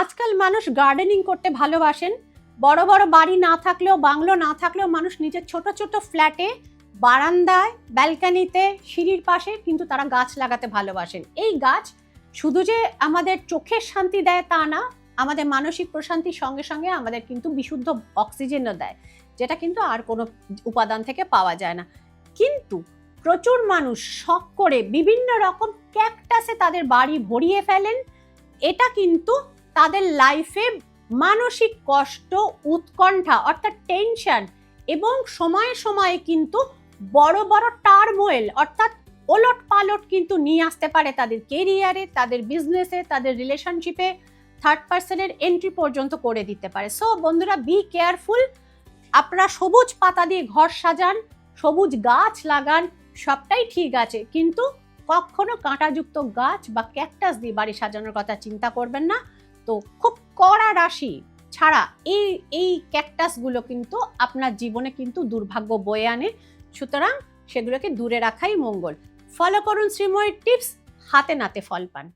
আজকাল মানুষ গার্ডেনিং করতে ভালোবাসেন। বড় বড় বাড়ি না থাকলেও, বাংলো না থাকলেও মানুষ নিজের ছোট ছোট ফ্ল্যাটে, বারান্দায়, ব্যালকনিতে, সিঁড়ির পাশে কিন্তু তারা গাছ লাগাতে ভালোবাসেন। এই গাছ শুধু যে আমাদের চোখের শান্তি দেয় তা না, আমাদের মানসিক প্রশান্তির সঙ্গে সঙ্গে আমাদের কিন্তু বিশুদ্ধ অক্সিজেনও দেয়, যেটা কিন্তু আর কোনো উপাদান থেকে পাওয়া যায় না। কিন্তু প্রচুর মানুষ শখ করে বিভিন্ন রকম ক্যাকটাসে তাদের বাড়ি ভরিয়ে ফেলেন। এটা কিন্তু তাদের লাইফে মানসিক কষ্ট, উৎকণ্ঠা অর্থাৎ টেনশন এবং সময়ে সময়ে কিন্তু বড় বড় টার্মোয়েল অর্থাৎ ওলট পালট কিন্তু নিয়ে আসতে পারে তাদের কেরিয়ারে, তাদের বিজনেসে, তাদের রিলেশনশিপে, থার্ড পার্সনের এন্ট্রি পর্যন্ত করে দিতে পারে। সো বন্ধুরা, বি কেয়ারফুল। আপনারা সবুজ পাতা দিয়ে ঘর সাজান, সবুজ গাছ লাগান, সবটাই ঠিক আছে, কিন্তু কখনো কাঁটাযুক্ত গাছ বা ক্যাকটাস দিয়ে বাড়ি সাজানোর কথা চিন্তা করবেন না। তো খুব কড়া রাশি ছাড়া এই ক্যাকটাসগুলো কিন্তু আপনার জীবনে কিন্তু দুর্ভাগ্য বয়ে আনে। সুতরাং সেগুলোকে দূরে রাখাই মঙ্গল। ফলো করুন শ্রীময়ীর টিপস, হাতে নাতে ফল পান।